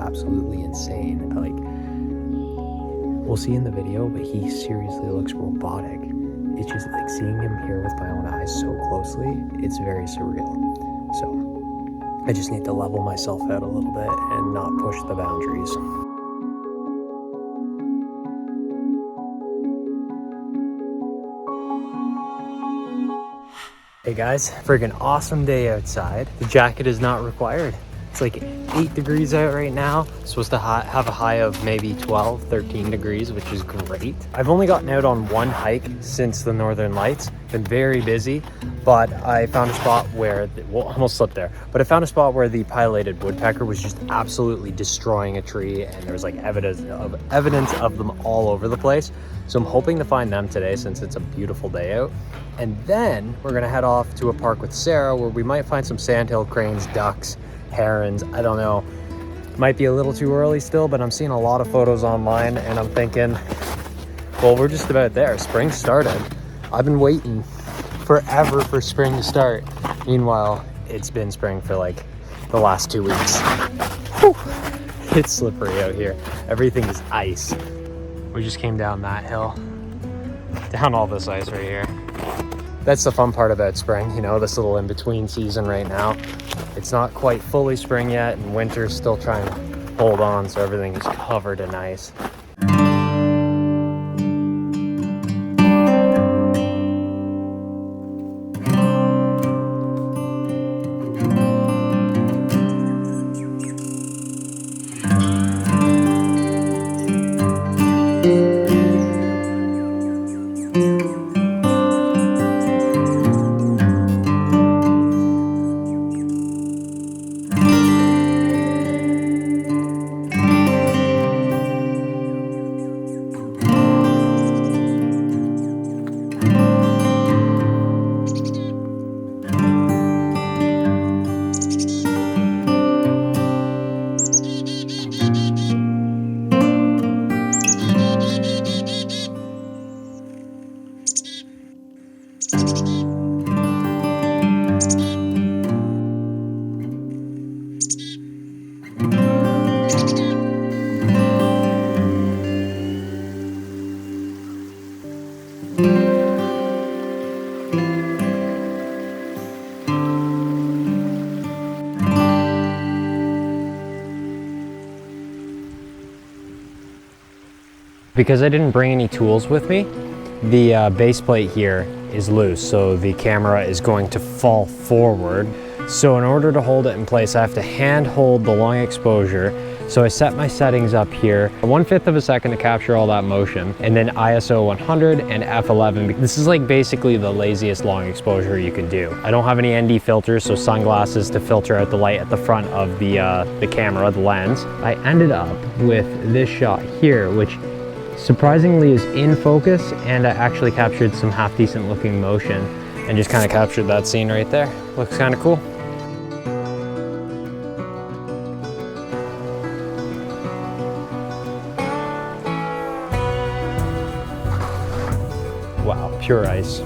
absolutely insane. Like, we'll see in the video, but he seriously looks robotic. It's just like seeing him here with my own eyes so closely, it's very surreal. So I just need to level myself out a little bit and not push the boundaries. Hey guys, freaking awesome day outside. The jacket is not required. It's like 8 degrees out right now. It's supposed to have a high of maybe 12, 13 degrees, which is great. I've only gotten out on one hike since the Northern Lights. Been very busy, but I found a spot where, well, almost slipped there, but I found a spot where the pileated woodpecker was just absolutely destroying a tree, and there was like evidence of them all over the place. So I'm hoping to find them today since it's a beautiful day out. And then we're gonna head off to a park with Sarah where we might find some sandhill cranes, ducks, herons. I don't know. Might be a little too early still, but I'm seeing a lot of photos online and I'm thinking, well, we're just about there. Spring started. I've been waiting forever for spring to start. Meanwhile, it's been spring for like the last 2 weeks. Whew. It's slippery out here. Everything is ice. We just came down that hill, down all this ice right here. That's the fun part about spring, you know, this little in-between season right now. It's not quite fully spring yet, and winter's still trying to hold on, so everything is covered in ice. Because I didn't bring any tools with me, the base plate here is loose, so the camera is going to fall forward. So in order to hold it in place, I have to hand hold the long exposure. So I set my settings up here, 1/5 of a second to capture all that motion, and then ISO 100 and f11. This is like basically the laziest long exposure you can do. I don't have any ND filters, so sunglasses to filter out the light at the front of the camera, the lens. I ended up with this shot here, which surprisingly is in focus, and I actually captured some half decent looking motion and just kind of captured that scene right there. Looks kind of cool. Wow, pure ice.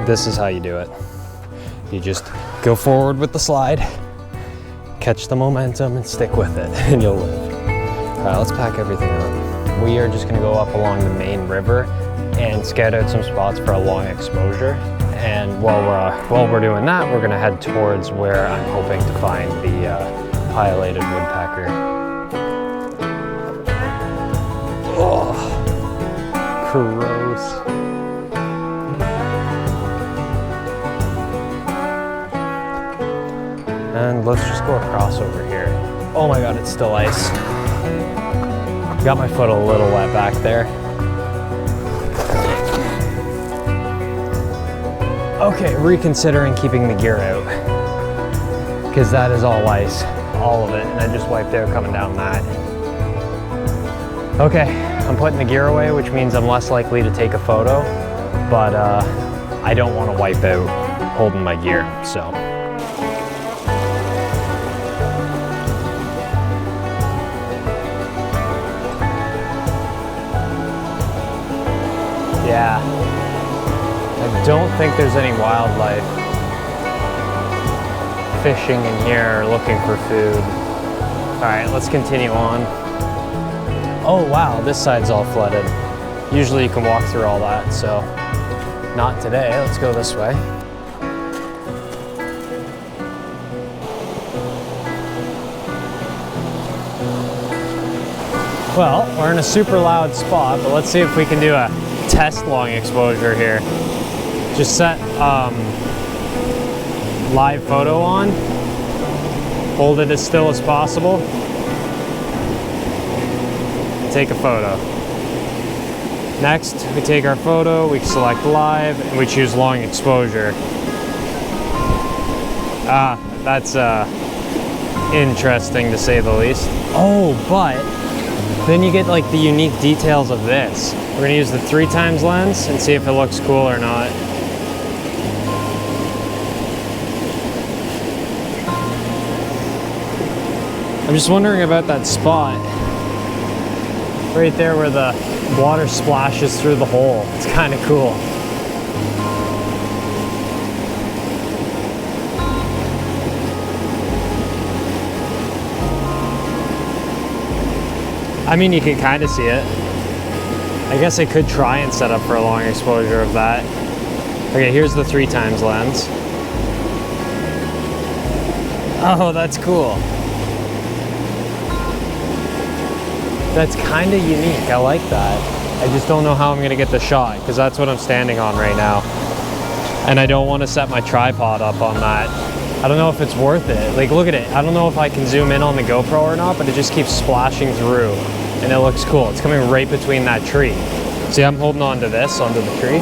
This is how you do it. You just go forward with the slide, catch the momentum and stick with it, and you'll live. All right, let's pack everything up. We are just gonna go up along the main river and scout out some spots for a long exposure. And while we're doing that, we're gonna head towards where I'm hoping to find the pileated woodpecker. Oh, gross. And let's just go across over here. Oh my God, it's still ice. Got my foot a little wet back there. Okay, reconsidering keeping the gear out, because that is all ice, all of it, and I just wiped out coming down that. Okay, I'm putting the gear away, which means I'm less likely to take a photo, but I don't want to wipe out holding my gear, so. Yeah, I don't think there's any wildlife fishing in here or looking for food. All right, let's continue on. Oh wow, this side's all flooded. Usually you can walk through all that, so not today. Let's go this way. Well, we're in a super loud spot, but let's see if we can do a test long exposure here. Just set live photo on. Hold it as still as possible. Take a photo. Next, we take our photo, we select live, and we choose long exposure. Ah, that's interesting to say the least. Oh, but then you get like the unique details of this. We're gonna use the 3x lens and see if it looks cool or not. I'm just wondering about that spot right there where the water splashes through the hole. It's kind of cool. I mean, you can kind of see it. I guess I could try and set up for a long exposure of that. Okay, here's the 3x lens. Oh, that's cool. That's kind of unique. I like that. I just don't know how I'm gonna get the shot because that's what I'm standing on right now. And I don't want to set my tripod up on that. I don't know if it's worth it. Like, look at it. I don't know if I can zoom in on the GoPro or not, but it just keeps splashing through and it looks cool. It's coming right between that tree. See, I'm holding on to this, onto the tree.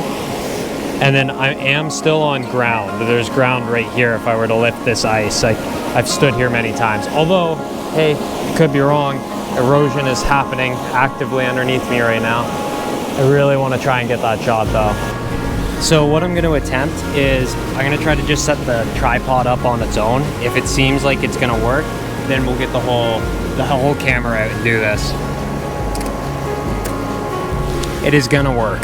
And then I am still on ground. There's ground right here if I were to lift this ice. I've stood here many times. Although, hey, could be wrong. Erosion is happening actively underneath me right now. I really want to try and get that shot though. So what I'm going to attempt is I'm going to try to just set the tripod up on its own. If it seems like it's going to work, then we'll get the whole camera out and do this. It is going to work.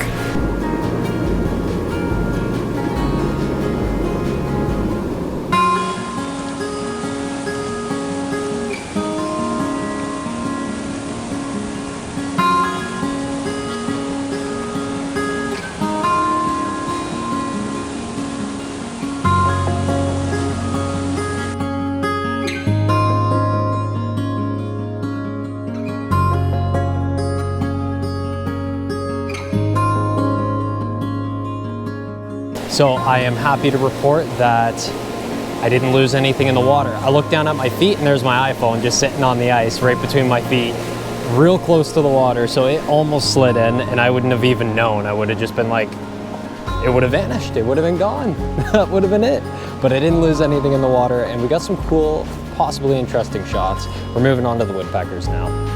So I am happy to report that I didn't lose anything in the water. I looked down at my feet and there's my iPhone just sitting on the ice right between my feet, real close to the water. So it almost slid in and I wouldn't have even known. I would have just been like, it would have vanished. It would have been gone. That would have been it. But I didn't lose anything in the water and we got some cool, possibly interesting shots. We're moving on to the woodpeckers now.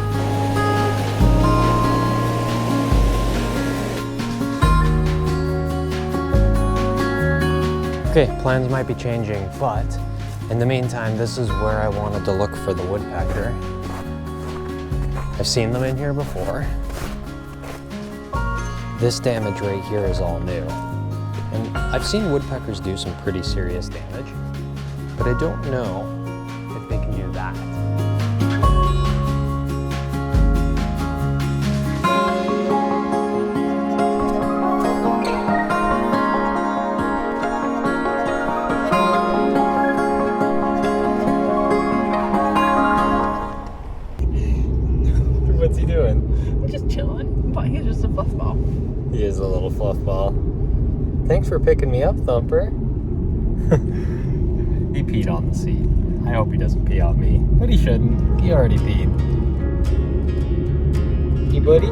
Okay, plans might be changing, but in the meantime, this is where I wanted to look for the woodpecker. I've seen them in here before. This damage right here is all new. And I've seen woodpeckers do some pretty serious damage, but I don't know if they can do that. What's he doing? Just chilling, but he's just a fluff ball. He is a little fluff ball. Thanks for picking me up, Thumper. He peed on the seat. I hope he doesn't pee on me, but he shouldn't. He already peed. Hey, buddy.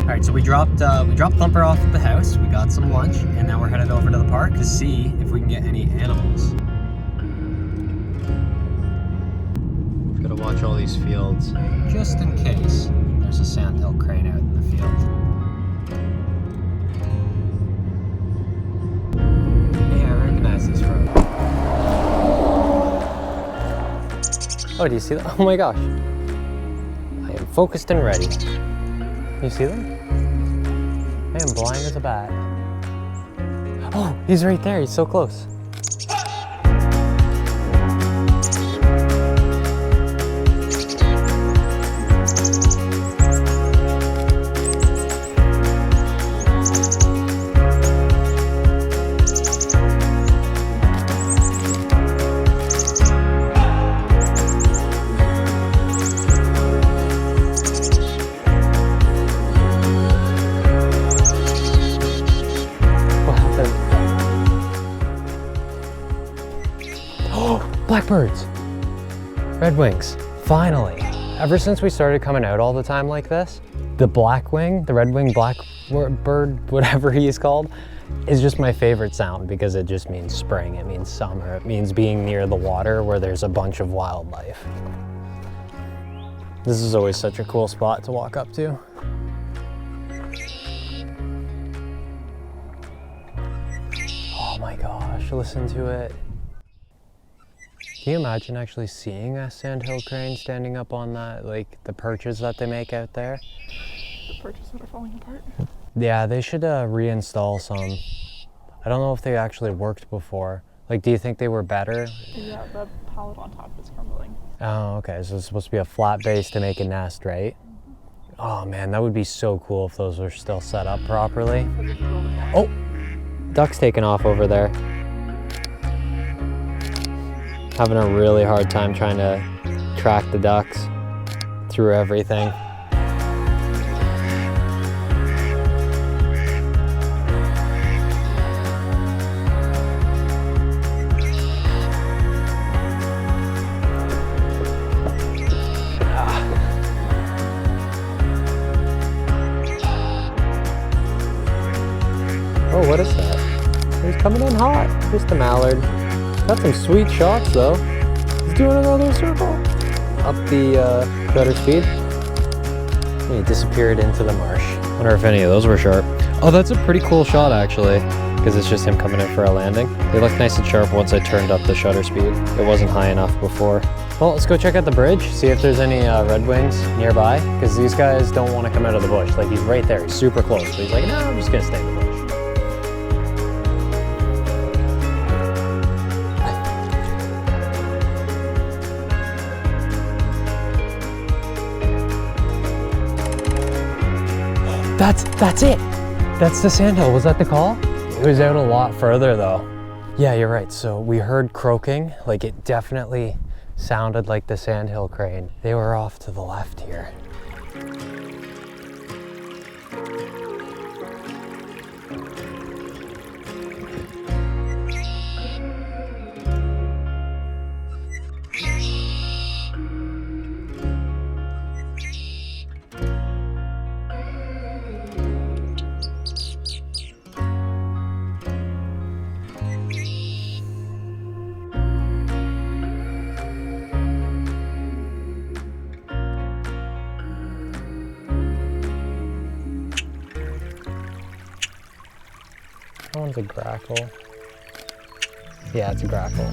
All right, so we dropped Thumper off at the house. We got some lunch, and now we're headed over to the park to see if we can get any animals. Gotta watch all these fields, just in case there's a sandhill crane out in the field. Yeah, I recognize this road. Oh, do you see that? Oh my gosh. I am focused and ready. You see them? I am blind as a bat. Oh, he's right there. He's so close. Blackbirds! Redwings, finally. Ever since we started coming out all the time like this, the blackwing, the redwing blackbird, whatever he is called, is just my favorite sound because it just means spring, it means summer, it means being near the water where there's a bunch of wildlife. This is always such a cool spot to walk up to. Oh my gosh, listen to it. Can you imagine actually seeing a sandhill crane standing up on that, like the perches that they make out there? The perches that are falling apart. Yeah, they should reinstall some. I don't know if they actually worked before. Like, do you think they were better? Yeah, the pallet on top is crumbling. Oh, okay, so it's supposed to be a flat base to make a nest, right? Mm-hmm. Oh man, that would be so cool if those were still set up properly. Oh, duck's taking off over there. Having a really hard time trying to track the ducks through everything. Oh, what is that? He's coming in hot. Just a mallard. Got some sweet shots though. He's doing another circle. Up the shutter speed. And he disappeared into the marsh. Wonder if any of those were sharp. Oh, that's a pretty cool shot actually, because it's just him coming in for a landing. They look nice and sharp once I turned up the shutter speed. It wasn't high enough before. Well, let's go check out the bridge, see if there's any redwings nearby, because these guys don't want to come out of the bush. Like, he's right there, he's super close, but he's like, no, I'm just gonna stay in the bush. That's it. That's the sandhill. Was that the call? It was out a lot further though. Yeah, you're right. So we heard croaking. Like, it definitely sounded like the sandhill crane. They were off to the left here. That one's a grackle. Yeah, it's a grackle.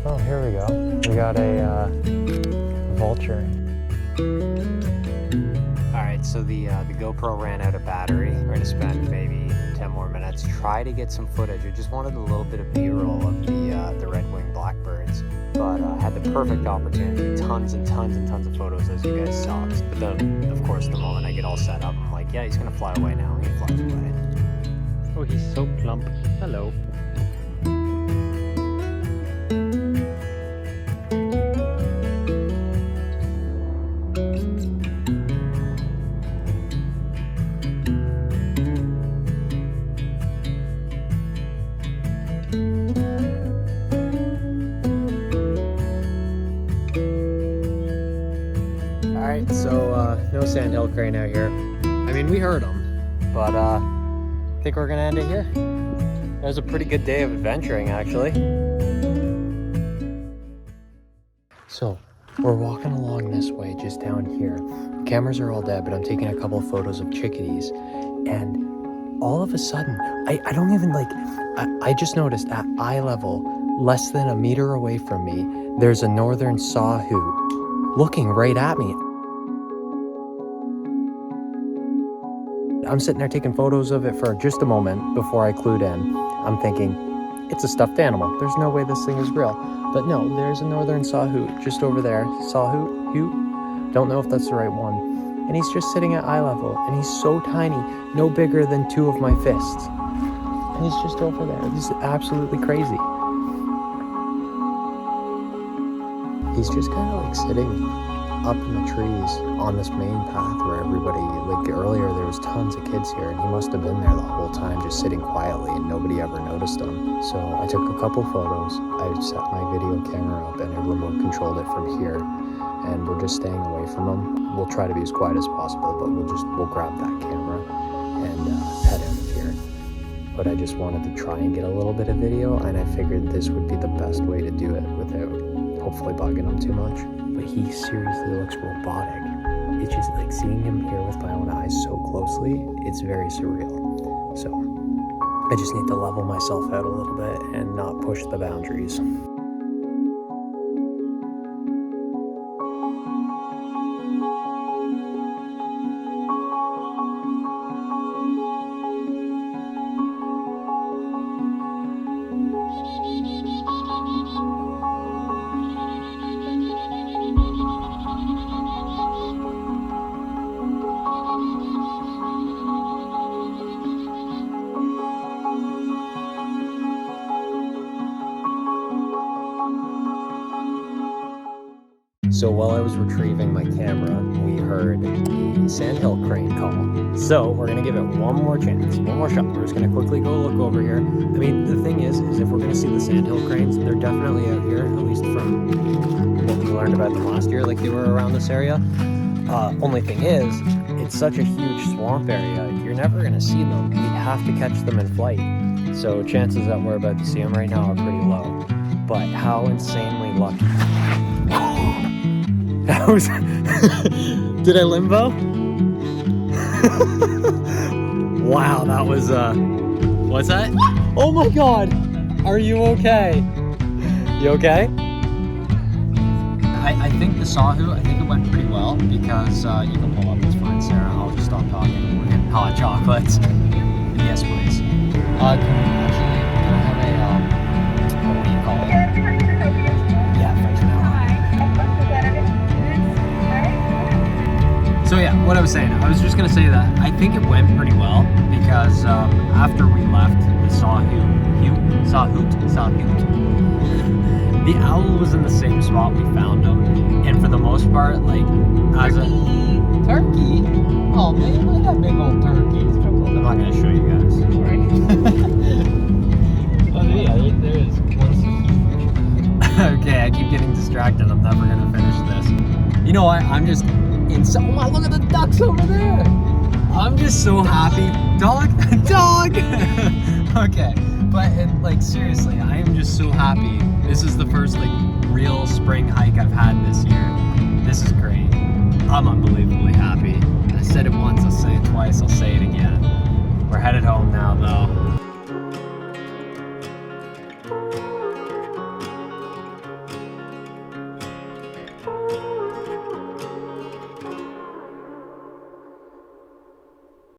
Oh, here we go. We got a vulture. All right, so the GoPro ran out of battery. We're gonna spend maybe 10 more minutes, try to get some footage. I just wanted a little bit of B-roll of the red-winged blackbirds, but had the perfect opportunity, tons and tons and tons of photos as you guys saw. But then, of course, the moment I get all set up, I'm like, yeah, he's gonna fly away now. He flies away. Oh, he's so plump. Hello. Alright, so no sandhill crane out here. I mean, we heard them, but I think we're gonna end it here. That was a pretty good day of adventuring, actually. So, we're walking along this way, just down here. The cameras are all dead, but I'm taking a couple of photos of chickadees, and all of a sudden, I don't even like, I just noticed at eye level, less than a meter away from me, there's a Northern Saw Whet looking right at me. I'm sitting there taking photos of it for just a moment before I clued in. I'm thinking, it's a stuffed animal. There's no way this thing is real. But no, there's a Northern Saw Whet just over there. Saw Whet? Don't know if that's the right one. And he's just sitting at eye level, and he's so tiny, no bigger than 2 of my fists. And he's just over there. This is absolutely crazy. He's just kind of like sitting up in the trees on this main path where everybody, like earlier there was tons of kids here, and he must have been there the whole time just sitting quietly and nobody ever noticed him. So I took a couple photos, I set my video camera up and I remote controlled it from here, and we're just staying away from him. We'll try to be as quiet as possible, but we'll grab that camera and head out of here. But I just wanted to try and get a little bit of video, and I figured this would be the best way to do it without hopefully bugging him too much. But he seriously looks robotic. It's just like seeing him here with my own eyes so closely, it's very surreal. So I just need to level myself out a little bit and not push the boundaries. So while I was retrieving my camera, we heard the sandhill crane call. So we're gonna give it one more chance, one more shot. We're just gonna quickly go look over here. I mean, the thing is if we're gonna see the sandhill cranes, they're definitely out here, at least from what we learned about them last year, like they were around this area. Only thing is, it's such a huge swamp area, you're never gonna see them. You have to catch them in flight. So chances that we're about to see them right now are pretty low. But how insanely lucky. That was... Did I limbo? Wow, that was, what's that? Oh my god! Are you okay? You okay? I think the Saa Whet, I think it went pretty well because, you can pull up, it's fine, Sarah. I'll just stop talking. We're getting hot chocolates. Yes, please. Can I have a, what do you call it? So yeah, what I was saying, I was just gonna say that I think it went pretty well because after we left the Saa Whet, the owl was in the same spot we found him, and for the most part, like as a turkey. Oh man, look at that big old turkey. I'm not gonna show you guys. Sorry. Oh yeah, there is. One's huge. Okay, I keep getting distracted. I'm never gonna finish this. You know what? I'm just. Oh my, look at the ducks over there. I'm just so happy. Dog? Dog! Okay, but like seriously, I am just so happy. This is the first like real spring hike I've had this year. This is great. I'm unbelievably happy. I said it once, I'll say it twice, I'll say it again. We're headed home now though.